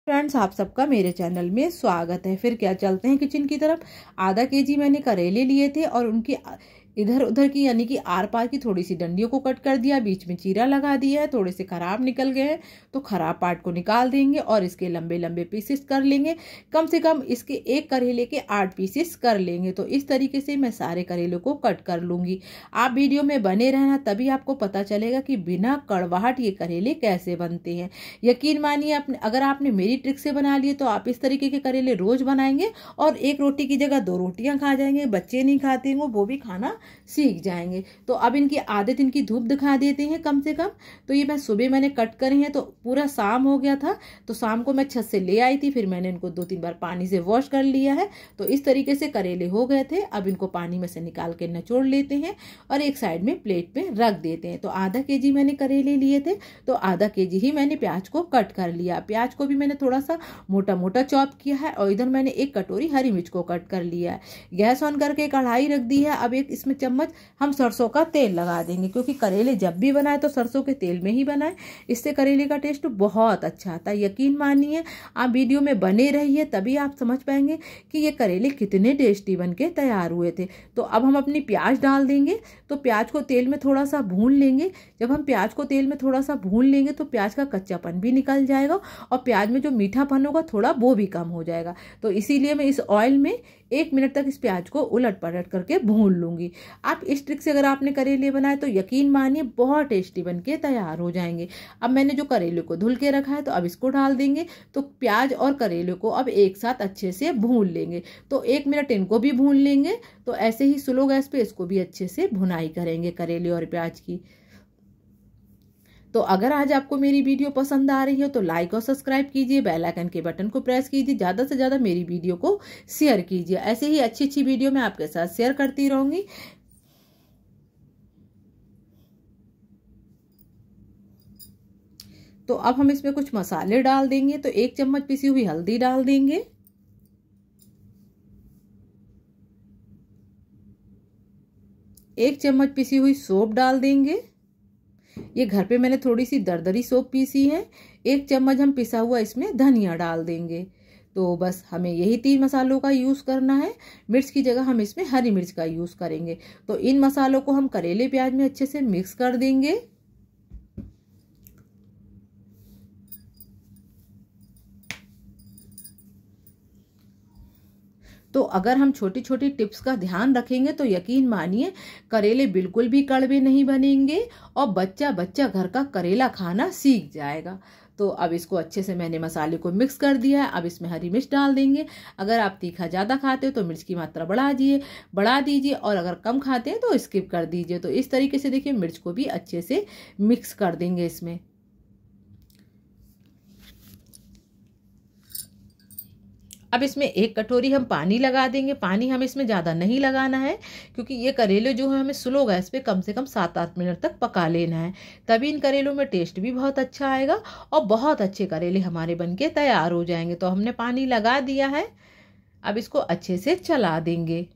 Friends, आप सबका मेरे चैनल में स्वागत है। फिर क्या, चलते हैं किचन की तरफ। आधा केजी मैंने करेले लिए थे और उनकी इधर उधर की यानी कि आर पार की थोड़ी सी डंडियों को कट कर दिया, बीच में चीरा लगा दिया है। थोड़े से खराब निकल गए हैं तो खराब पार्ट को निकाल देंगे और इसके लंबे लंबे पीसेस कर लेंगे। कम से कम इसके एक करेले के 8 पीसेस कर लेंगे। तो इस तरीके से मैं सारे करेले को कट कर लूँगी। आप वीडियो में बने रहना, तभी आपको पता चलेगा कि बिना कड़वाहट ये करेले कैसे बनते हैं। यकीन मानिए, अगर आपने मेरी ट्रिक से बना लिए तो आप इस तरीके के करेले रोज बनाएंगे और एक रोटी की जगह 2 रोटियां खा जाएंगे। बच्चे नहीं खाते हैं वो भी खाना सीख जाएंगे। तो अब इनकी आदत, इनकी धूप दिखा देते हैं कम से कम। तो ये मैं सुबह मैंने कट करे हैं तो पूरा शाम हो गया था, तो शाम को मैं छत से ले आई थी। फिर मैंने इनको 2-3 बार पानी से वॉश कर लिया है। तो इस तरीके से करेले हो गए थे। अब इनको पानी में से निकाल के निचोड़ लेते हैं और एक साइड में प्लेट में रख देते हैं। तो आधा केजी मैंने करेले लिए थे तो आधा केजी ही मैंने प्याज को कट कर लिया। प्याज को भी मैंने थोड़ा सा मोटा मोटा चॉप किया है और इधर मैंने 1 कटोरी हरी मिर्च को कट कर लिया है। गैस ऑन करके कढ़ाई रख दी है। अब एक इसमें चम्मच हम सरसों का तेल लगा देंगे, क्योंकि करेले जब भी बनाए तो सरसों के तेल में ही बनाए। इससे करेले का टेस्ट बहुत अच्छा आता है। यकीन मानिए, आप वीडियो में बने रहिए तभी आप समझ पाएंगे कि ये करेले कितने टेस्टी बन के तैयार हुए थे। तो अब हम अपनी प्याज डाल देंगे। तो प्याज को तेल में थोड़ा सा भून लेंगे। जब हम प्याज को तेल में थोड़ा सा भून लेंगे तो प्याज का कच्चापन भी निकल जाएगा और प्याज में जो मीठापन होगा थोड़ा वो भी कम हो जाएगा। तो इसीलिए मैं इस ऑयल में 1 मिनट तक इस प्याज को उलट पलट करके भून लूंगी। आप इस ट्रिक से अगर आपने करेले बनाए तो यकीन मानिए बहुत टेस्टी बन के तैयार हो जाएंगे। अब मैंने जो करेले को धुल के रखा है तो अब इसको डाल देंगे। तो प्याज और करेले को अब एक साथ अच्छे से भून लेंगे। तो 1 मिनट इनको भी भून लेंगे। तो ऐसे ही स्लो गैस पे इसको भी अच्छे से भुनाई करेंगे करेले और प्याज की। तो अगर आज आपको मेरी वीडियो पसंद आ रही हो तो लाइक और सब्सक्राइब कीजिए, बेल आइकन के बटन को प्रेस कीजिए, ज़्यादा से ज़्यादा मेरी वीडियो को शेयर कीजिए। ऐसे ही अच्छी अच्छी वीडियो मैं आपके साथ शेयर करती रहूँगी। तो अब हम इसमें कुछ मसाले डाल देंगे। तो 1 चम्मच पिसी हुई हल्दी डाल देंगे, 1 चम्मच पिसी हुई सौंफ डाल देंगे। ये घर पे मैंने थोड़ी सी दरदरी सौंफ पीसी है। 1 चम्मच हम पिसा हुआ इसमें धनिया डाल देंगे। तो बस हमें यही 3 मसालों का यूज़ करना है। मिर्च की जगह हम इसमें हरी मिर्च का यूज़ करेंगे। तो इन मसालों को हम करेले प्याज में अच्छे से मिक्स कर देंगे। तो अगर हम छोटी छोटी टिप्स का ध्यान रखेंगे तो यकीन मानिए करेले बिल्कुल भी कड़वे नहीं बनेंगे और बच्चा बच्चा घर का करेला खाना सीख जाएगा। तो अब इसको अच्छे से मैंने मसाले को मिक्स कर दिया है। अब इसमें हरी मिर्च डाल देंगे। अगर आप तीखा ज़्यादा खाते हो तो मिर्च की मात्रा बढ़ा दीजिए और अगर कम खाते हैं तो स्किप कर दीजिए। तो इस तरीके से देखिए मिर्च को भी अच्छे से मिक्स कर देंगे इसमें। अब इसमें 1 कटोरी हम पानी लगा देंगे। पानी हमें इसमें ज़्यादा नहीं लगाना है, क्योंकि ये करेले जो है हमें स्लो गैस पे कम से कम 7-8 मिनट तक पका लेना है। तभी इन करेलों में टेस्ट भी बहुत अच्छा आएगा और बहुत अच्छे करेले हमारे बनके तैयार हो जाएंगे। तो हमने पानी लगा दिया है। अब इसको अच्छे से चला देंगे।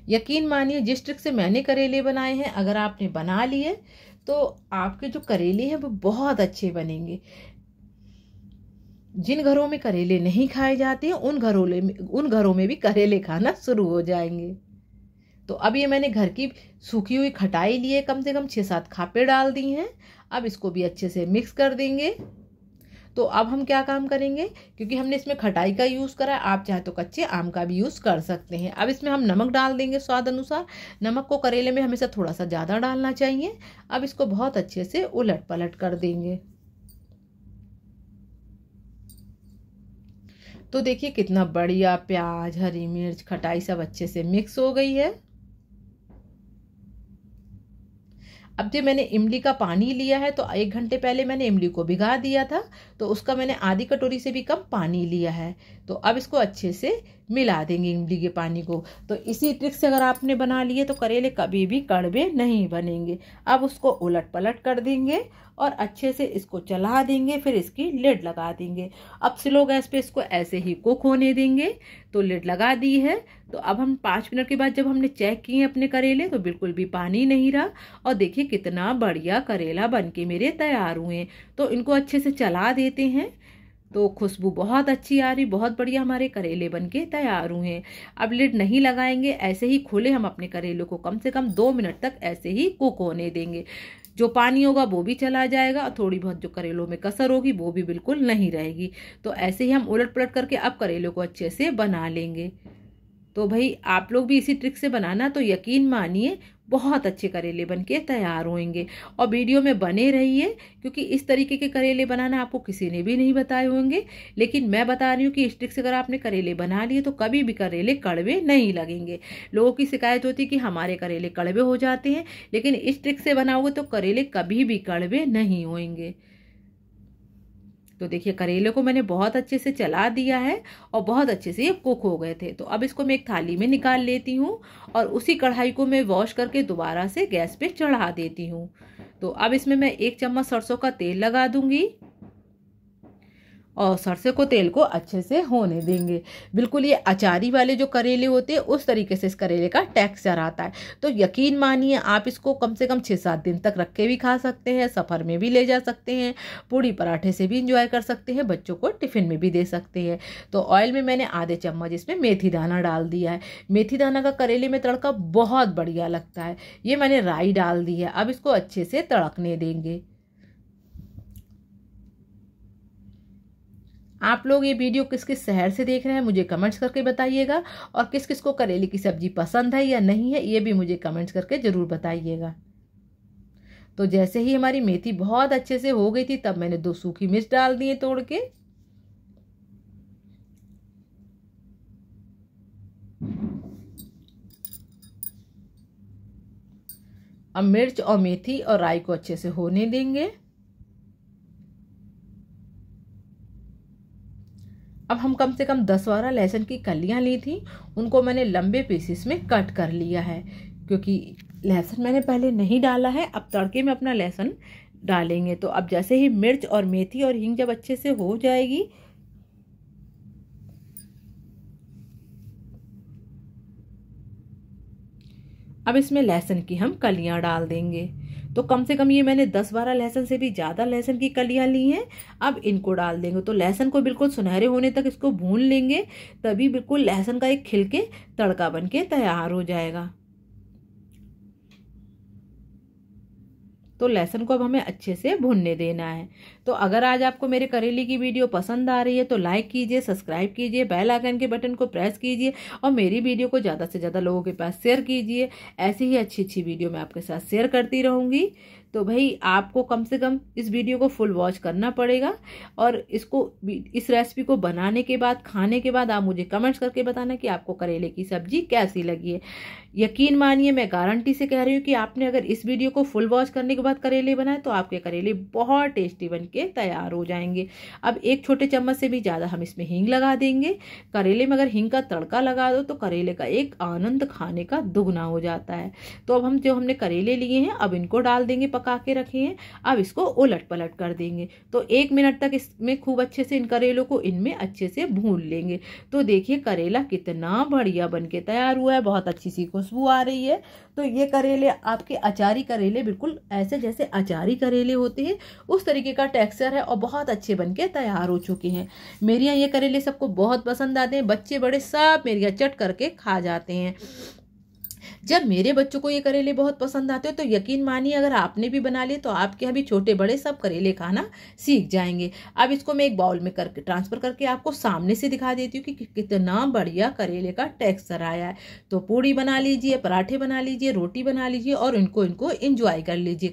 यकीन मानिए, जिस ट्रिक से मैंने करेले बनाए हैं अगर आपने बना लिए तो आपके जो करेले हैं वो बहुत अच्छे बनेंगे। जिन घरों में करेले नहीं खाए जाते हैं उन घरों में भी करेले खाना शुरू हो जाएंगे। तो अब ये मैंने घर की सूखी हुई खटाई लिए कम से कम 6-7 खापे डाल दी हैं। अब इसको भी अच्छे से मिक्स कर देंगे। तो अब हम क्या काम करेंगे, क्योंकि हमने इसमें खटाई का यूज़ करा है, आप चाहे तो कच्चे आम का भी यूज़ कर सकते हैं। अब इसमें हम नमक डाल देंगे स्वाद अनुसार। नमक को करेले में हमेशा थोड़ा सा ज़्यादा डालना चाहिए। अब इसको बहुत अच्छे से उलट पलट कर देंगे। तो देखिए कितना बढ़िया प्याज, हरी मिर्च, खटाई सब अच्छे से मिक्स हो गई है। अब जो मैंने इमली का पानी लिया है तो 1 घंटे पहले मैंने इमली को भिगा दिया था, तो उसका मैंने आधी कटोरी से भी कम पानी लिया है। तो अब इसको अच्छे से मिला देंगे इमली के पानी को। तो इसी ट्रिक से अगर आपने बना लिए तो करेले कभी भी कड़वे नहीं बनेंगे। अब उसको उलट पलट कर देंगे और अच्छे से इसको चला देंगे, फिर इसकी लिड लगा देंगे। अब स्लो गैस पे इसको ऐसे ही कुक होने देंगे। तो लिड लगा दी है। तो अब हम 5 मिनट के बाद जब हमने चेक किए अपने करेले तो बिल्कुल भी पानी नहीं रहा और देखिए कितना बढ़िया करेला बनके मेरे तैयार हुए। तो इनको अच्छे से चला देते हैं। तो खुशबू बहुत अच्छी आ रही, बहुत बढ़िया हमारे करेले बनके तैयार हुए हैं। अब लिड नहीं लगाएंगे, ऐसे ही खुले हम अपने करेले को कम से कम 2 मिनट तक ऐसे ही कुक होने देंगे। जो पानी होगा वो भी चला जाएगा और थोड़ी बहुत जो करेलों में कसर होगी वो भी बिल्कुल नहीं रहेगी। तो ऐसे ही हम उलट पलट करके अब करेलों को अच्छे से बना लेंगे। तो भाई आप लोग भी इसी ट्रिक से बनाना, तो यकीन मानिए बहुत अच्छे करेले बनके तैयार होंगे। और वीडियो में बने रहिए क्योंकि इस तरीके के करेले बनाना आपको किसी ने भी नहीं बताए होंगे, लेकिन मैं बता रही हूँ कि इस ट्रिक से अगर आपने करेले बना लिए तो कभी भी करेले कड़वे नहीं लगेंगे। लोगों की शिकायत होती है कि हमारे करेले कड़वे हो जाते हैं, लेकिन इस ट्रिक से बनाओगे तो करेले कभी भी कड़वे नहीं होंगे। तो देखिए करेले को मैंने बहुत अच्छे से चला दिया है और बहुत अच्छे से ये कुक हो गए थे। तो अब इसको मैं एक थाली में निकाल लेती हूँ और उसी कढ़ाई को मैं वॉश करके दोबारा से गैस पे चढ़ा देती हूँ। तो अब इसमें मैं 1 चम्मच सरसों का तेल लगा दूंगी और सरसों को तेल को अच्छे से होने देंगे। बिल्कुल ये अचारी वाले जो करेले होते हैं उस तरीके से इस करेले का टेक्सचर आता है। तो यकीन मानिए आप इसको कम से कम 6-7 दिन तक रख के भी खा सकते हैं, सफ़र में भी ले जा सकते हैं, पूड़ी पराठे से भी इंजॉय कर सकते हैं, बच्चों को टिफ़िन में भी दे सकते हैं। तो ऑयल में मैंने आधे चम्मच इसमें मेथी दाना डाल दिया है। मेथी दाना का करेले में तड़का बहुत बढ़िया लगता है। ये मैंने राई डाल दी है। अब इसको अच्छे से तड़कने देंगे। आप लोग ये वीडियो किस किस शहर से देख रहे हैं मुझे कमेंट्स करके बताइएगा, और किस किस को करेले की सब्जी पसंद है या नहीं है ये भी मुझे कमेंट्स करके ज़रूर बताइएगा। तो जैसे ही हमारी मेथी बहुत अच्छे से हो गई थी तब मैंने 2 सूखी मिर्च डाल दिए तोड़ के। अब मिर्च और मेथी और राई को अच्छे से होने देंगे। अब हम कम से कम 10-12 लहसुन की कलियां ली थी, उनको मैंने लंबे पीसेस में कट कर लिया है क्योंकि लहसुन मैंने पहले नहीं डाला है। अब तड़के में अपना लहसुन डालेंगे। तो अब जैसे ही मिर्च और मेथी और हींग जब अच्छे से हो जाएगी अब इसमें लहसुन की हम कलियां डाल देंगे। तो कम से कम ये मैंने 10-12 लहसुन से भी ज़्यादा लहसुन की कलियां ली हैं। अब इनको डाल देंगे। तो लहसुन को बिल्कुल सुनहरे होने तक इसको भून लेंगे, तभी बिल्कुल लहसुन का एक खिलके तड़का बनके तैयार हो जाएगा। तो लहसुन को अब हमें अच्छे से भुनने देना है। तो अगर आज आपको मेरे करेले की वीडियो पसंद आ रही है तो लाइक कीजिए, सब्सक्राइब कीजिए, बेल आइकन के बटन को प्रेस कीजिए और मेरी वीडियो को ज़्यादा से ज़्यादा लोगों के पास शेयर कीजिए। ऐसी ही अच्छी अच्छी वीडियो मैं आपके साथ शेयर करती रहूँगी। तो भाई आपको कम से कम इस वीडियो को फुल वॉच करना पड़ेगा और इस रेसिपी को बनाने के बाद खाने के बाद आप मुझे कमेंट्स करके बताना कि आपको करेले की सब्जी कैसी लगी है। यकीन मानिए मैं गारंटी से कह रही हूँ कि आपने अगर इस वीडियो को फुल वॉच करने के बाद करेले बनाए तो आपके करेले बहुत टेस्टी बनके तैयार हो जाएंगे। अब 1 छोटे चम्मच से भी ज़्यादा हम इसमें हींग लगा देंगे। करेले में अगर हींग का तड़का लगा दो तो करेले का एक आनंद खाने का दुगना हो जाता है। तो अब हम जो हमने करेले लिए हैं अब इनको डाल देंगे, पका के रखे हैं। अब इसको उलट पलट कर देंगे। तो 1 मिनट तक इसमें खूब अच्छे से इन करेलों को इनमें अच्छे से भून लेंगे। तो देखिए करेला कितना बढ़िया बनके तैयार हुआ है, बहुत अच्छी सी खुशबू आ रही है। तो ये करेले आपके अचारी करेले बिल्कुल ऐसे जैसे अचारी करेले होते हैं उस तरीके का टेक्सचर है और बहुत अच्छे बनके तैयार हो चुके हैं। मेरे यहाँ ये करेले सबको बहुत पसंद आते हैं, बच्चे बड़े सब मेरे यहाँ चट करके खा जाते हैं। जब मेरे बच्चों को ये करेले बहुत पसंद आते हैं तो यकीन मानिए अगर आपने भी बना लिए तो आपके यहाँ भी छोटे बड़े सब करेले खाना सीख जाएंगे। अब इसको मैं एक बाउल में करके ट्रांसफर करके आपको सामने से दिखा देती हूँ कि कितना बढ़िया करेले का टेक्सचर आया है। तो पूड़ी बना लीजिए, पराठे बना लीजिए, रोटी बना लीजिए और इनको इंजॉय कर लीजिए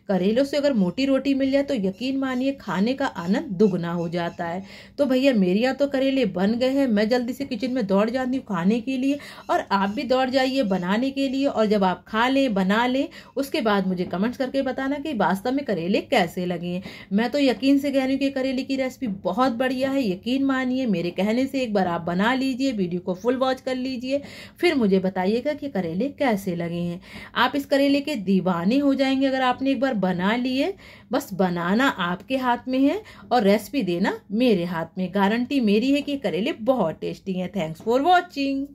करेलों से अगर मोटी रोटी मिल जाए तो यकीन मानिए खाने का आनंद दुगना हो जाता है। तो भैया मेरे यहाँ तो करेले बन गए हैं, मैं जल्दी से किचन में दौड़ जाती हूँ खाने के लिए और आप भी दौड़ जाइए बनाने के लिए, और जब आप खा लें, बना लें, उसके बाद मुझे कमेंट्स करके बताना कि वास्तव में करेले कैसे लगे। मैं तो यकीन से कह रही हूँ कि करेले की रेसिपी बहुत बढ़िया है। यकीन मानिए, मेरे कहने से एक बार आप बना लीजिए, वीडियो को फुल वॉच कर लीजिए, फिर मुझे बताइएगा कि करेले कैसे लगे हैं। आप इस करेले के दीवाने हो जाएंगे अगर आपने एक बार बना लिए। बस बनाना आपके हाथ में है और रेसिपी देना मेरे हाथ में। गारंटी मेरी है कि करेले बहुत टेस्टी हैं। Thanks for watching.